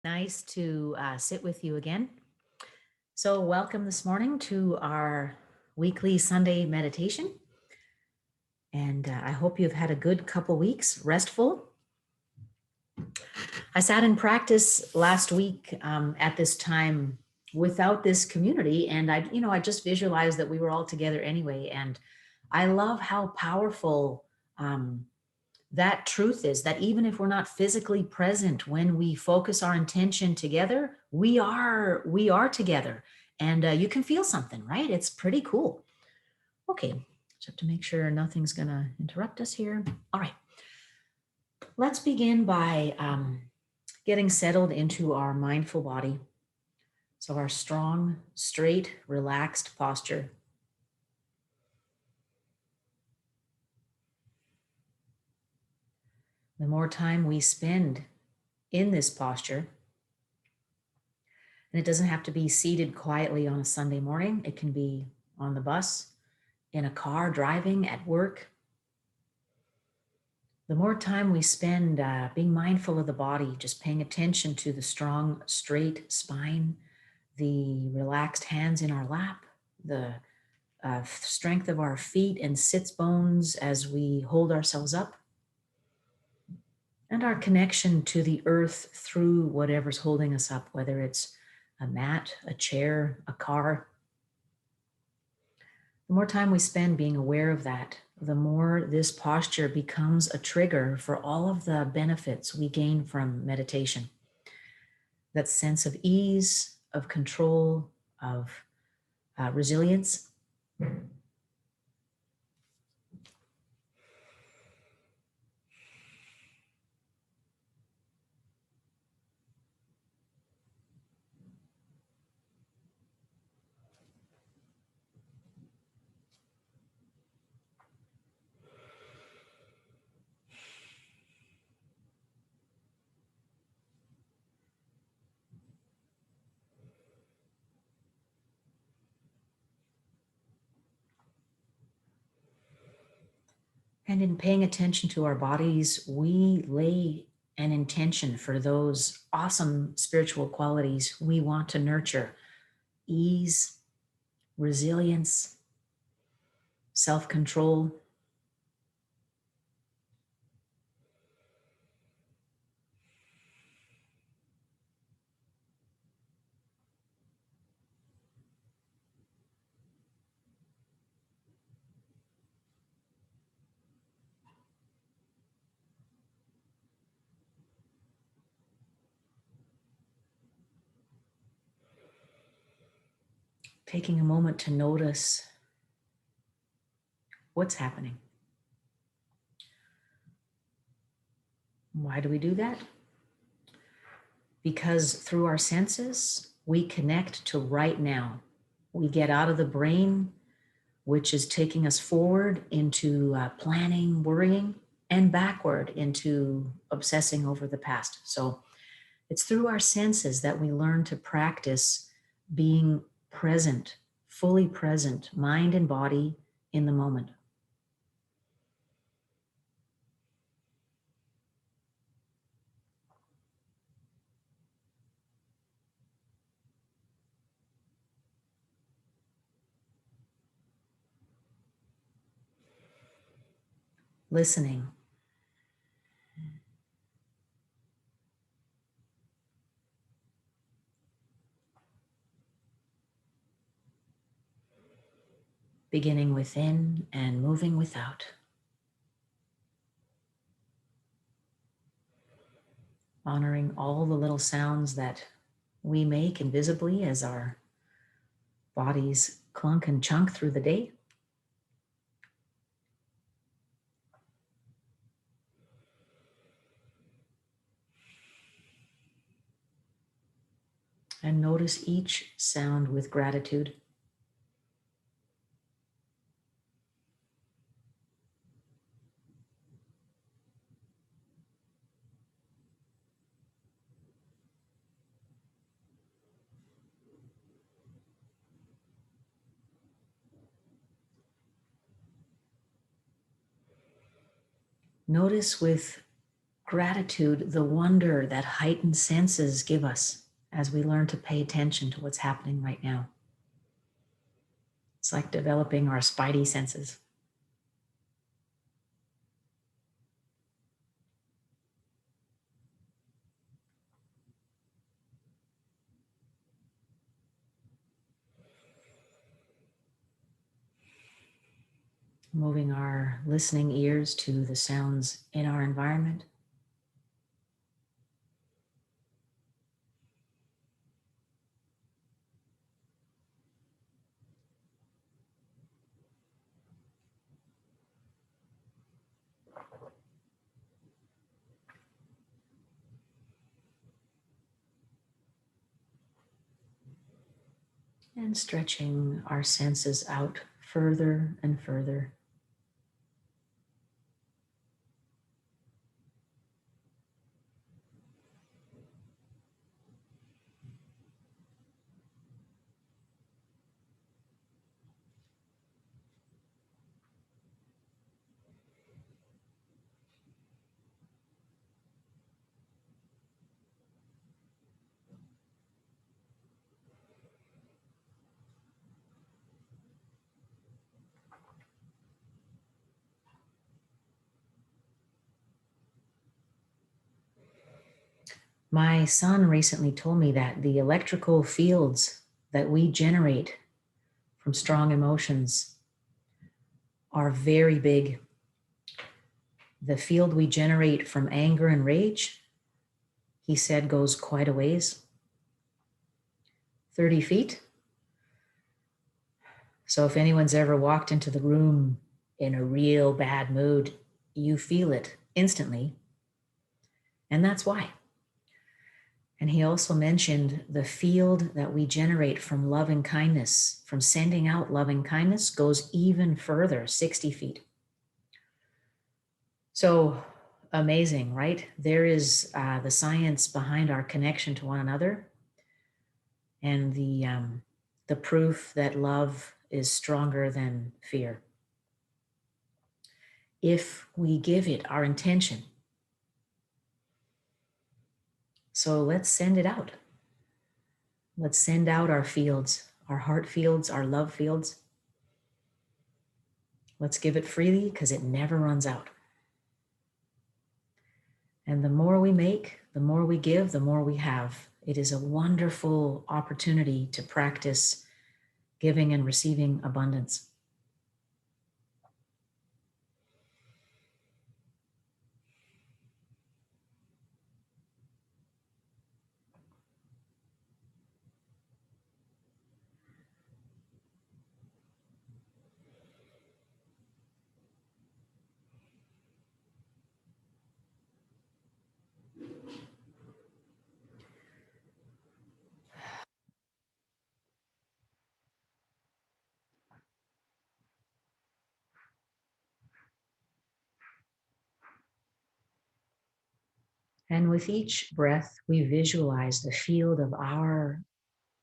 Nice to sit with you again. So, welcome this morning to our weekly Sunday meditation. And I hope you've had a good couple weeks, restful. I sat in practice last week at this time without this community, and I just visualized that we were all together anyway. And I love how powerful that truth is, that even if we're not physically present, when we focus our intention together, we are together, and you can feel something, right? It's pretty cool. Okay, just have to make sure nothing's gonna interrupt us here. All right, let's begin by getting settled into our mindful body. So our strong, straight, relaxed posture. The more time we spend in this posture, and it doesn't have to be seated quietly on a Sunday morning. It can be on the bus, in a car, driving, at work. The more time we spend being mindful of the body, just paying attention to the strong, straight spine, the relaxed hands in our lap, the strength of our feet and sits bones as we hold ourselves up, and our connection to the earth through whatever's holding us up, whether it's a mat, a chair, a car. The more time we spend being aware of that, the more this posture becomes a trigger for all of the benefits we gain from meditation. That sense of ease, of control, of resilience. And in paying attention to our bodies, we lay an intention for those awesome spiritual qualities we want to nurture: ease, resilience, self control. Taking a moment to notice what's happening. Why do we do that? Because through our senses, we connect to right now. We get out of the brain, which is taking us forward into planning, worrying, and backward into obsessing over the past. So it's through our senses that we learn to practice being present, fully present, mind and body in the moment. Listening. Beginning within and moving without. Honoring all the little sounds that we make invisibly as our bodies clunk and chunk through the day. And notice each sound with gratitude. Notice with gratitude, the wonder that heightened senses give us as we learn to pay attention to what's happening right now. It's like developing our spidey senses. Moving our listening ears to the sounds in our environment. And stretching our senses out further and further. My son recently told me that the electrical fields that we generate from strong emotions are very big. The field we generate from anger and rage, he said, goes quite a ways, 30 feet. So if anyone's ever walked into the room in a real bad mood, you feel it instantly. And that's why. And he also mentioned the field that we generate from loving kindness, from sending out loving kindness, goes even further, 60 feet. So amazing, right? There is the science behind our connection to one another, and the proof that love is stronger than fear. If we give it our intention. So let's send it out. Let's send out our fields, our heart fields, our love fields. Let's give it freely because it never runs out. And the more we make, the more we give, the more we have. It is a wonderful opportunity to practice giving and receiving abundance. And with each breath, we visualize the field of our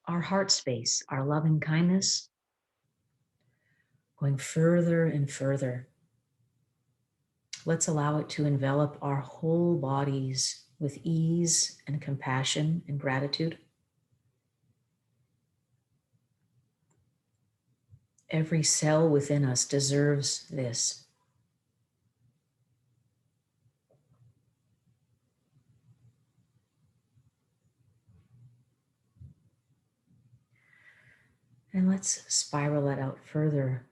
heart space, our loving kindness, going further and further. Let's allow it to envelop our whole bodies with ease and compassion and gratitude. Every cell within us deserves this. And let's spiral it out further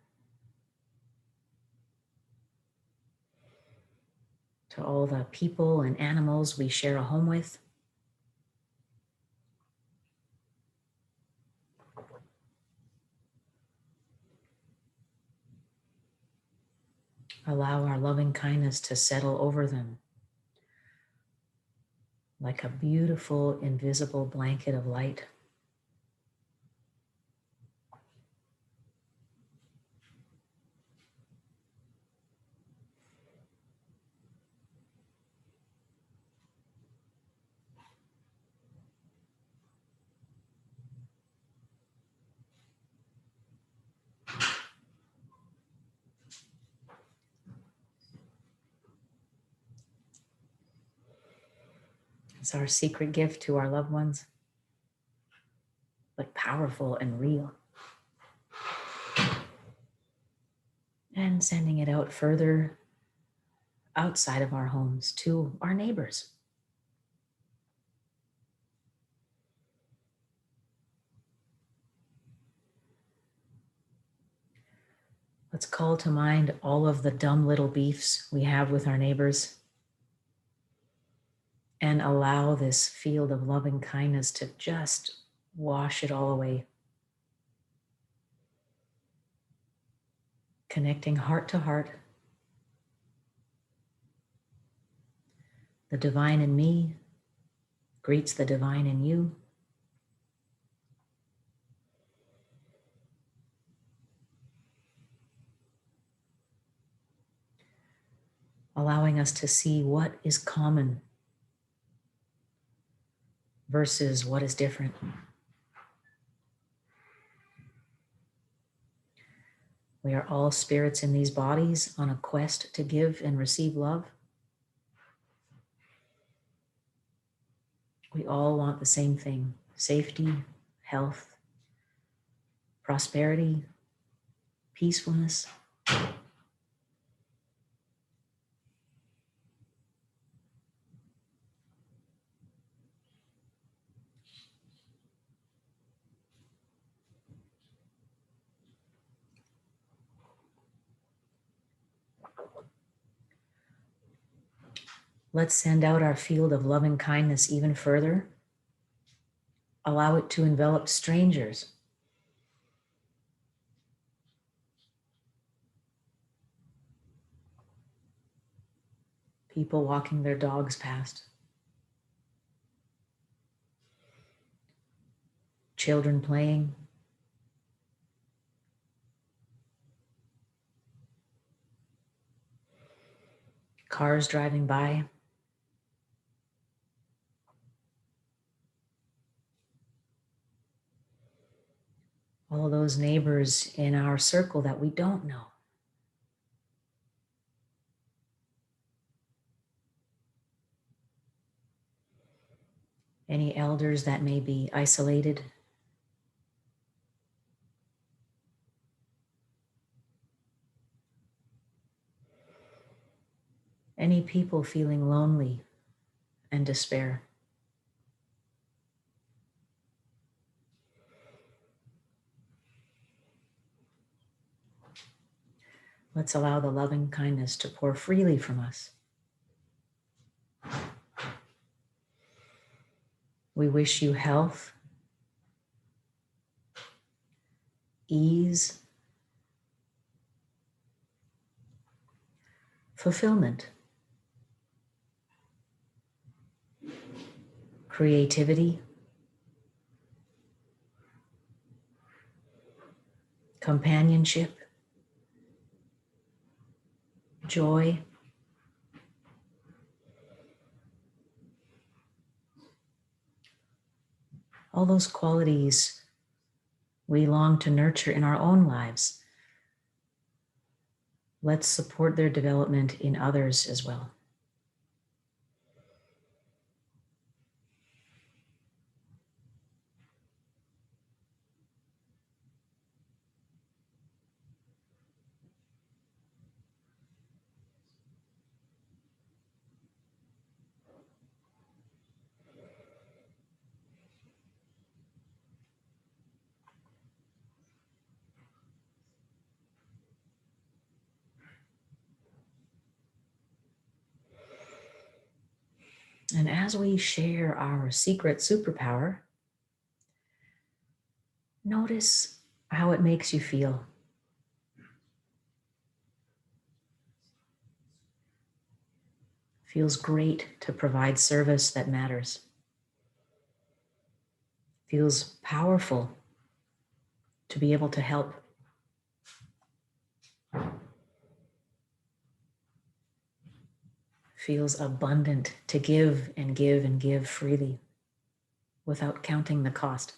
to all the people and animals we share a home with. Allow our loving kindness to settle over them like a beautiful, invisible blanket of light. It's our secret gift to our loved ones, but powerful and real. And sending it out further outside of our homes to our neighbors. Let's call to mind all of the dumb little beefs we have with our neighbors and allow this field of loving kindness to just wash it all away. Connecting heart to heart. The divine in me greets the divine in you. Allowing us to see what is common versus what is different. We are all spirits in these bodies on a quest to give and receive love. We all want the same thing: safety, health, prosperity, peacefulness. Let's send out our field of loving kindness even further. Allow it to envelop strangers. People walking their dogs past. Children playing. Cars driving by. All those neighbors in our circle that we don't know. Any elders that may be isolated. Any people feeling lonely and despair. Let's allow the loving kindness to pour freely from us. We wish you health, ease, fulfillment, creativity, companionship, joy, all those qualities we long to nurture in our own lives. Let's support their development in others as well. And as we share our secret superpower, notice how it makes you feel. Feels great to provide service that matters. Feels powerful to be able to help. Feels abundant to give and give and give freely without counting the cost.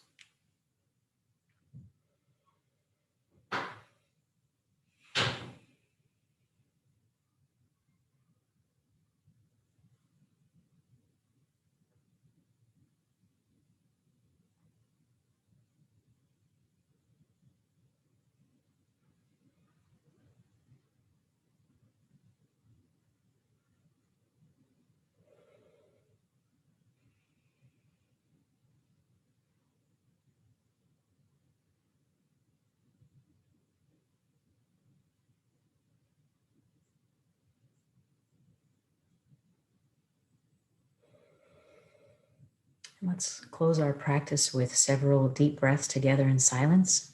Let's close our practice with several deep breaths together in silence.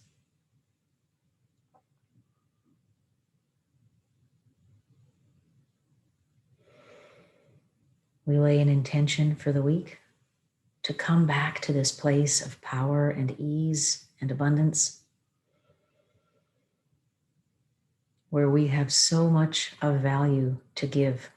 We lay an intention for the week to come back to this place of power and ease and abundance, where we have so much of value to give.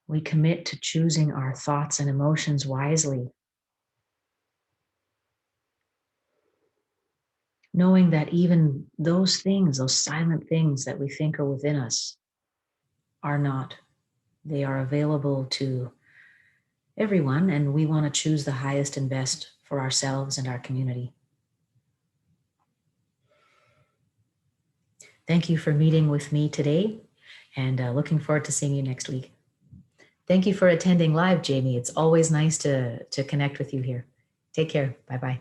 We commit to choosing our thoughts and emotions wisely, knowing that even those things, those silent things that we think are within us, are not. They are available to everyone, and we want to choose the highest and best for ourselves and our community. Thank you for meeting with me today, and looking forward to seeing you next week. Thank you for attending live, Jamie. It's always nice to connect with you here. Take care. Bye-bye.